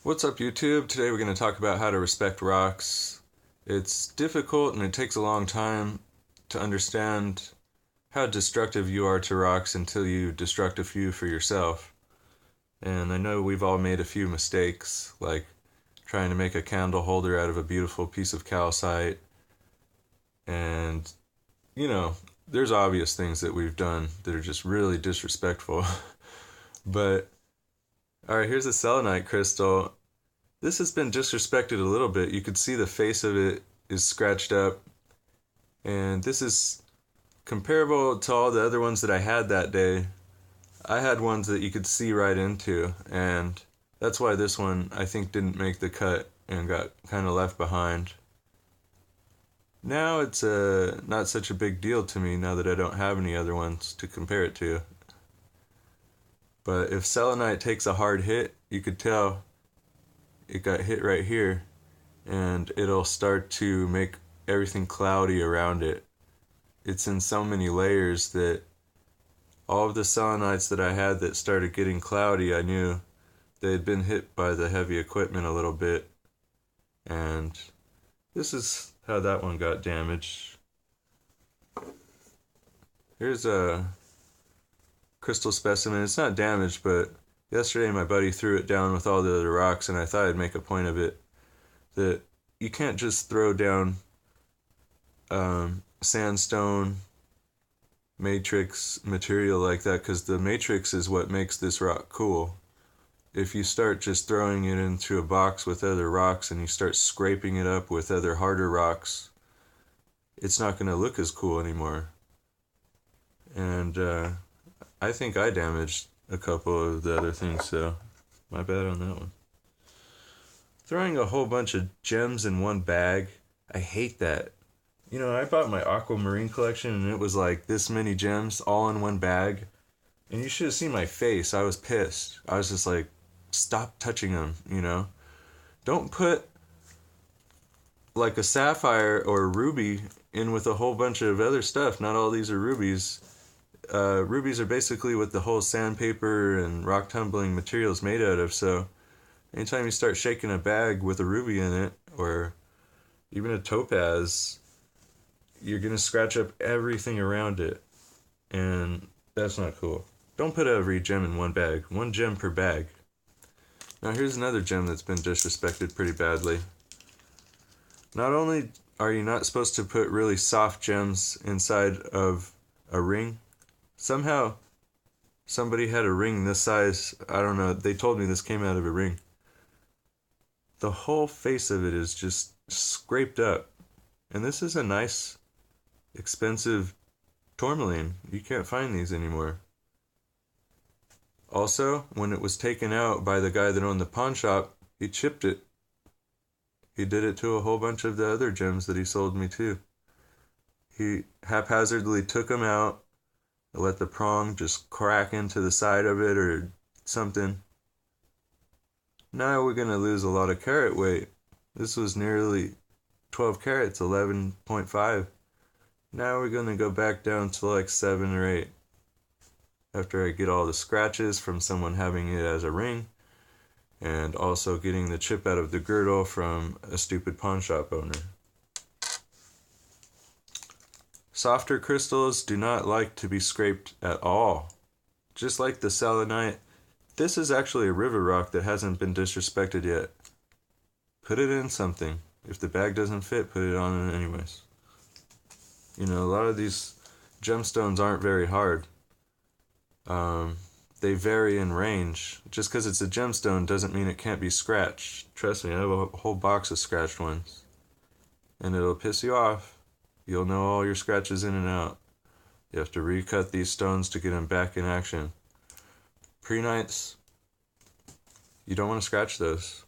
What's up, YouTube? Today we're going to talk about how to respect rocks. It's difficult and it takes a long time to understand how destructive you are to rocks until you destruct a few for yourself. And I know we've all made a few mistakes, like trying to make a candle holder out of a beautiful piece of calcite. And, you know, there's obvious things that we've done that are just really disrespectful. But, alright, here's a selenite crystal. This has been disrespected a little bit. You could see the face of it is scratched up. And this is comparable to all the other ones that I had that day. I had ones that you could see right into, and that's why this one I think didn't make the cut and got kind of left behind. Now it's not such a big deal to me now that I don't have any other ones to compare it to. But if selenite takes a hard hit, you could tell it got hit right here, and it'll start to make everything cloudy around it. It's in so many layers that all of the selenites that I had that started getting cloudy, I knew they had been hit by the heavy equipment a little bit. And this is how that one got damaged. Here's a crystal specimen. It's not damaged, but yesterday my buddy threw it down with all the other rocks, and I thought I'd make a point of it that you can't just throw down sandstone matrix material like that, because the matrix is what makes this rock cool. If you start just throwing it into a box with other rocks and you start scraping it up with other harder rocks, it's not going to look as cool anymore. And I think I damaged a couple of the other things, so my bad on that one. Throwing a whole bunch of gems in one bag, I hate that. You know, I bought my aquamarine collection and it was like this many gems all in one bag. And you should have seen my face. I was pissed. I was just like, stop touching them, you know? Don't put like a sapphire or a ruby in with a whole bunch of other stuff. Not all these are rubies. Rubies are basically what the whole sandpaper and rock tumbling material is made out of. So anytime you start shaking a bag with a ruby in it, or even a topaz, you're going to scratch up everything around it. And that's not cool. Don't put every gem in one bag. One gem per bag. Now here's another gem that's been disrespected pretty badly. Not only are you not supposed to put really soft gems inside of a ring, somehow somebody had a ring this size. I don't know. They told me this came out of a ring. The whole face of it is just scraped up. And this is a nice, expensive tourmaline. You can't find these anymore. Also, when it was taken out by the guy that owned the pawn shop, he chipped it. He did it to a whole bunch of the other gems that he sold me too. He haphazardly took them out, let the prong just crack into the side of it or something. Now we're going to lose a lot of carat weight. This was nearly 12 carats, 11.5. Now we're going to go back down to like 7 or 8. After I get all the scratches from someone having it as a ring, and also getting the chip out of the girdle from a stupid pawn shop owner. Softer crystals do not like to be scraped at all. Just like the selenite, this is actually a river rock that hasn't been disrespected yet. Put it in something. If the bag doesn't fit, put it on it anyways. You know, a lot of these gemstones aren't very hard. They vary in range. Just because it's a gemstone doesn't mean it can't be scratched. Trust me, I have a whole box of scratched ones. And it'll piss you off. You'll know all your scratches in and out. You have to recut these stones to get them back in action. Prenites, you don't want to scratch those.